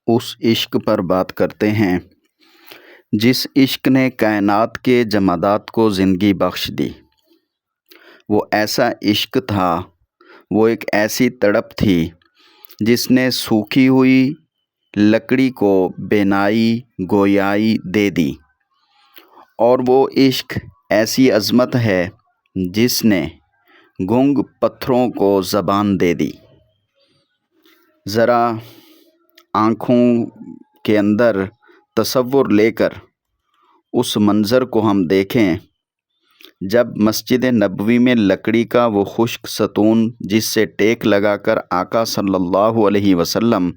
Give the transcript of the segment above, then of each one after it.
اس عشق پر بات کرتے ہیں جس عشق نے کائنات کے جمادات کو زندگی بخش دی۔ وہ ایسا عشق تھا، وہ ایک ایسی تڑپ تھی جس نے سوکھی ہوئی لکڑی کو بینائی گویائی دے دی، اور وہ عشق ایسی عظمت ہے جس نے گنگ پتھروں کو زبان دے دی۔ ذرا آنکھوں کے اندر تصور لے کر اس منظر کو ہم دیکھیں جب مسجد نبوی میں لکڑی کا وہ خشک ستون جس سے ٹیک لگا کر آقا صلی اللہ علیہ وسلم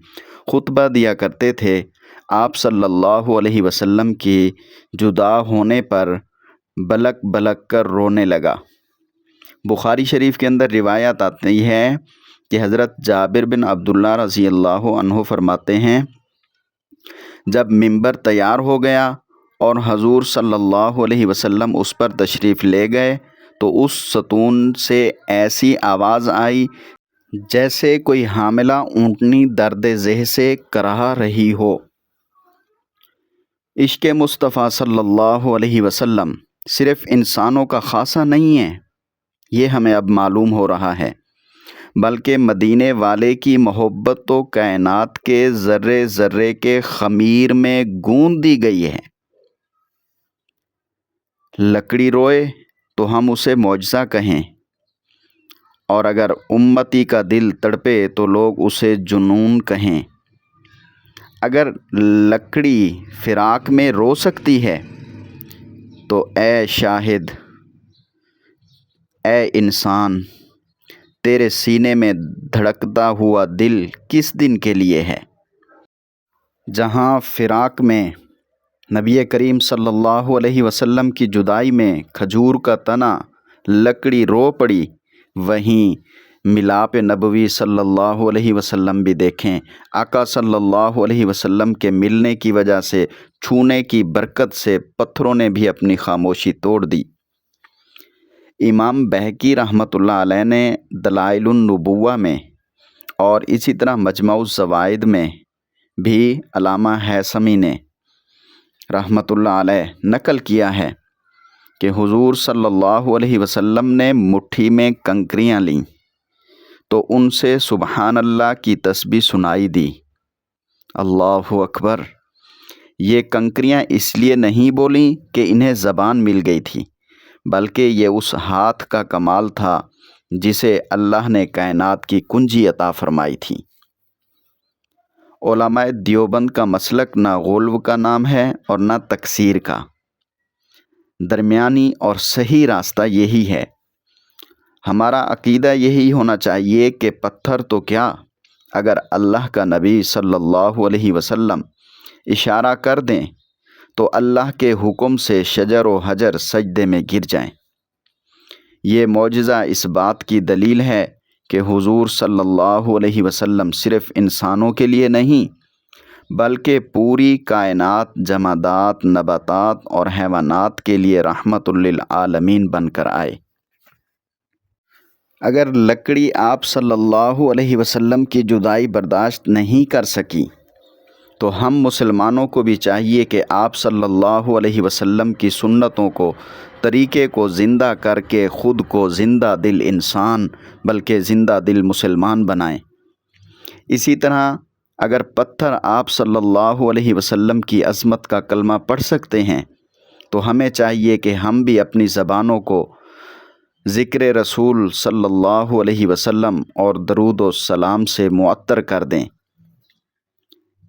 خطبہ دیا کرتے تھے، آپ صلی اللہ علیہ وسلم کی جدا ہونے پر بلک بلک کر رونے لگا۔ بخاری شریف کے اندر روایت آتی ہے کہ حضرت جابر بن عبداللہ رضی اللہ عنہ فرماتے ہیں، جب ممبر تیار ہو گیا اور حضور صلی اللہ علیہ وسلم اس پر تشریف لے گئے تو اس ستون سے ایسی آواز آئی جیسے کوئی حاملہ اونٹنی درد زہ سے کرہا رہی ہو۔ عشق مصطفیٰ صلی اللہ علیہ وسلم صرف انسانوں کا خاصہ نہیں ہے، یہ ہمیں اب معلوم ہو رہا ہے، بلکہ مدینے والے کی محبت تو کائنات کے ذرے ذرے کے خمیر میں گوندھ دی گئی ہے۔ لکڑی روئے تو ہم اسے معجزہ کہیں، اور اگر امتی کا دل تڑپے تو لوگ اسے جنون کہیں۔ اگر لکڑی فراق میں رو سکتی ہے تو اے شاہد، اے انسان، تیرے سینے میں دھڑکتا ہوا دل کس دن کے لیے ہے؟ جہاں فراق میں نبی کریم صلی اللہ علیہ وسلم کی جدائی میں کھجور کا تنا لکڑی رو پڑی، وہیں ملاپ نبوی صلی اللہ علیہ وسلم بھی دیکھیں۔ آقا صلی اللہ علیہ وسلم کے ملنے کی وجہ سے، چھونے کی برکت سے پتھروں نے بھی اپنی خاموشی توڑ دی۔ امام بہقی رحمۃ اللہ علیہ نے دلائل النبوہ میں اور اسی طرح مجمع الزوائد میں بھی علامہ ہیثمی نے رحمۃ اللہ علیہ نقل کیا ہے کہ حضور صلی اللہ علیہ وسلم نے مٹھی میں کنکریاں لیں تو ان سے سبحان اللہ کی تسبیح سنائی دی۔ اللہ اکبر! یہ کنکریاں اس لیے نہیں بولیں کہ انہیں زبان مل گئی تھی، بلکہ یہ اس ہاتھ کا کمال تھا جسے اللہ نے کائنات کی کنجی عطا فرمائی تھی۔ علماء دیوبند کا مسلک نہ غلو کا نام ہے اور نہ تکثیر کا، درمیانی اور صحیح راستہ یہی ہے۔ ہمارا عقیدہ یہی ہونا چاہیے کہ پتھر تو کیا، اگر اللہ کا نبی صلی اللہ علیہ وسلم اشارہ کر دیں تو اللہ کے حکم سے شجر و حجر سجدے میں گر جائیں۔ یہ معجزہ اس بات کی دلیل ہے کہ حضور صلی اللہ علیہ وسلم صرف انسانوں کے لیے نہیں بلکہ پوری کائنات، جمادات، نباتات اور حیوانات کے لیے رحمت للعالمین بن کر آئے۔ اگر لکڑی آپ صلی اللہ علیہ وسلم کی جدائی برداشت نہیں کر سکی تو ہم مسلمانوں کو بھی چاہیے کہ آپ صلی اللہ علیہ وسلم کی سنتوں کو، طریقے کو زندہ کر کے خود کو زندہ دل انسان بلکہ زندہ دل مسلمان بنائیں۔ اسی طرح اگر پتھر آپ صلی اللہ علیہ وسلم کی عظمت کا کلمہ پڑھ سکتے ہیں تو ہمیں چاہیے کہ ہم بھی اپنی زبانوں کو ذکر رسول صلی اللہ علیہ وسلم اور درود و سلام سے معطر کر دیں۔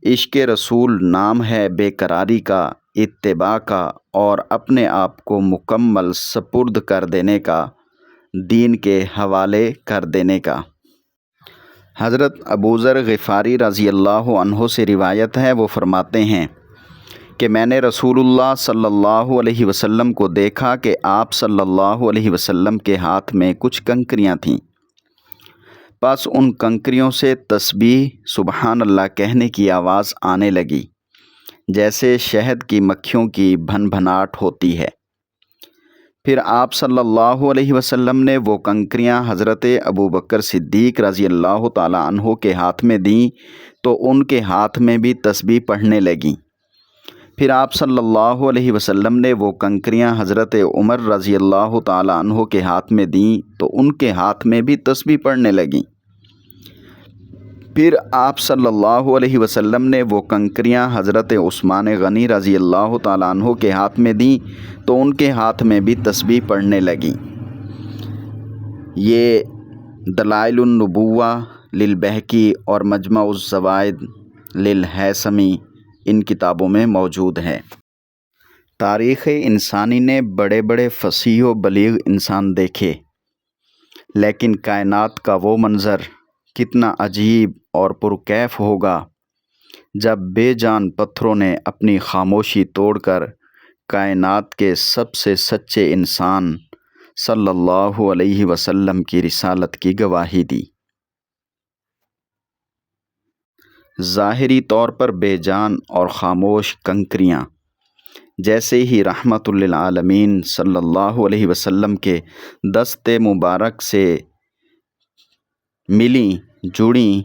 عشق رسول نام ہے بے قراری کا، اتباع کا اور اپنے آپ کو مکمل سپرد کر دینے کا، دین کے حوالے کر دینے کا۔ حضرت ابوذر غفاری رضی اللہ عنہ سے روایت ہے، وہ فرماتے ہیں کہ میں نے رسول اللہ صلی اللہ علیہ وسلم کو دیکھا کہ آپ صلی اللہ علیہ وسلم کے ہاتھ میں کچھ کنکریاں تھیں، پس ان کنکریوں سے تسبیح سبحان اللہ کہنے کی آواز آنے لگی جیسے شہد کی مکھیوں کی بھن بھناٹ ہوتی ہے۔ پھر آپ صلی اللہ علیہ وسلم نے وہ کنکریاں حضرت ابوبکر صدیق رضی اللہ تعالیٰ عنہ کے ہاتھ میں دیں تو ان کے ہاتھ میں بھی تسبیح پڑھنے لگیں۔ پھر آپ صلی اللہ علیہ وسلم نے وہ کنکریاں حضرت عمر رضی اللہ تعالیٰ عنہ کے ہاتھ میں دیں تو ان کے ہاتھ میں بھی تسبیح پڑھنے لگیں۔ پھر آپ صلی اللہ علیہ وسلم نے وہ کنکریاں حضرت عثمان غنی رضی اللہ تعالیٰ عنہ کے ہاتھ میں دیں تو ان کے ہاتھ میں بھی تسبیح پڑھنے لگیں۔ یہ دلائل النبوہ للبہقی اور مجمع الزوائد للہیثمی ان کتابوں میں موجود ہے۔ تاریخ انسانی نے بڑے بڑے فصیح و بلیغ انسان دیکھے، لیکن کائنات کا وہ منظر کتنا عجیب اور پرکیف ہوگا جب بے جان پتھروں نے اپنی خاموشی توڑ کر کائنات کے سب سے سچے انسان صلی اللہ علیہ وسلم کی رسالت کی گواہی دی۔ ظاہری طور پر بے جان اور خاموش کنکریاں جیسے ہی رحمت للعالمین صلی اللہ علیہ وسلم کے دست مبارک سے ملیں جڑیں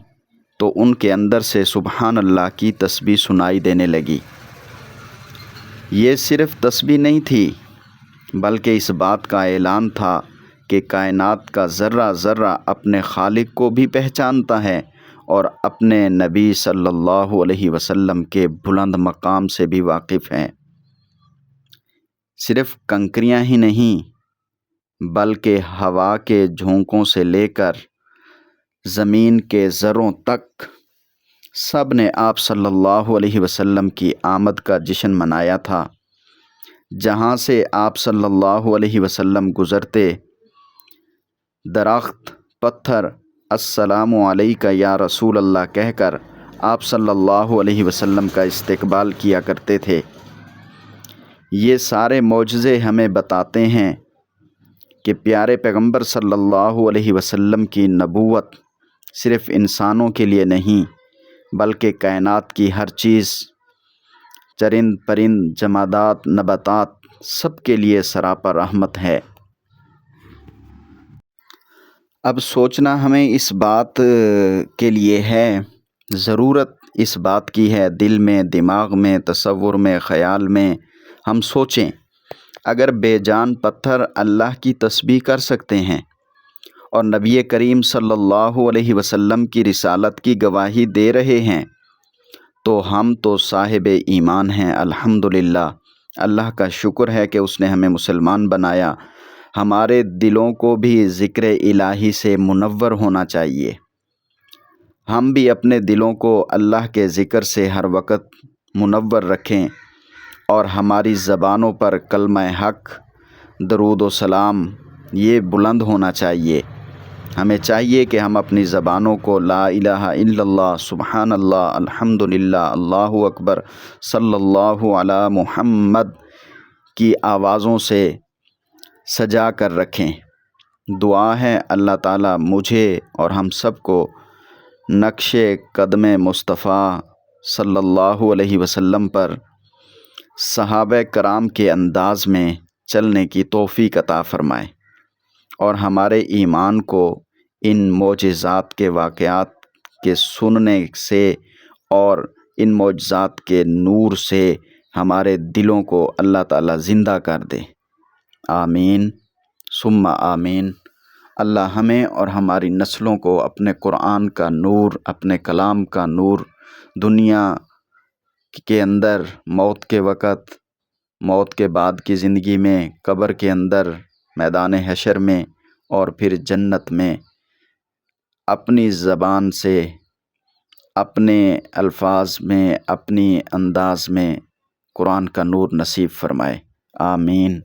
تو ان کے اندر سے سبحان اللہ کی تسبیح سنائی دینے لگی۔ یہ صرف تسبیح نہیں تھی بلکہ اس بات کا اعلان تھا کہ کائنات کا ذرہ ذرہ اپنے خالق کو بھی پہچانتا ہے اور اپنے نبی صلی اللہ علیہ وسلم کے بلند مقام سے بھی واقف ہے۔ صرف کنکریاں ہی نہیں بلکہ ہوا کے جھونکوں سے لے کر زمین کے ذروں تک سب نے آپ صلی اللہ علیہ وسلم کی آمد کا جشن منایا تھا۔ جہاں سے آپ صلی اللہ علیہ وسلم گزرتے، درخت پتھر السلام علیکہ یا رسول اللہ کہہ کر آپ صلی اللہ علیہ وسلم کا استقبال کیا کرتے تھے۔ یہ سارے معجزے ہمیں بتاتے ہیں کہ پیارے پیغمبر صلی اللہ علیہ وسلم کی نبوت صرف انسانوں کے لیے نہیں بلکہ کائنات کی ہر چیز، چرند پرند، جمادات، نباتات، سب کے لیے سراپا رحمت ہے۔ اب سوچنا ہمیں اس بات کے لیے ہے، ضرورت اس بات کی ہے، دل میں، دماغ میں، تصور میں، خیال میں ہم سوچیں، اگر بے جان پتھر اللہ کی تسبیح کر سکتے ہیں اور نبی کریم صلی اللہ علیہ وسلم کی رسالت کی گواہی دے رہے ہیں تو ہم تو صاحب ایمان ہیں۔ الحمدللہ، اللہ کا شکر ہے کہ اس نے ہمیں مسلمان بنایا۔ ہمارے دلوں کو بھی ذکر الہی سے منور ہونا چاہیے۔ ہم بھی اپنے دلوں کو اللہ کے ذکر سے ہر وقت منور رکھیں اور ہماری زبانوں پر کلمہ حق، درود و سلام یہ بلند ہونا چاہیے۔ ہمیں چاہیے کہ ہم اپنی زبانوں کو لا الہ الا اللہ، سبحان اللہ، الحمدللہ، اللہ اکبر، صلی اللہ علی محمد کی آوازوں سے سجا کر رکھیں۔ دعا ہے اللہ تعالیٰ مجھے اور ہم سب کو نقش قدم مصطفیٰ صلی اللہ علیہ وسلم پر صحابہ کرام کے انداز میں چلنے کی توفیق عطا فرمائے اور ہمارے ایمان کو ان معجزات کے واقعات کے سننے سے اور ان معجزات کے نور سے ہمارے دلوں کو اللہ تعالیٰ زندہ کر دے۔ آمین ثم آمین۔ اللہ ہمیں اور ہماری نسلوں کو اپنے قرآن کا نور، اپنے کلام کا نور دنیا کے اندر، موت کے وقت، موت کے بعد کی زندگی میں، قبر کے اندر، میدان حشر میں اور پھر جنت میں اپنی زبان سے، اپنے الفاظ میں، اپنی انداز میں قرآن کا نور نصیب فرمائے۔ آمین۔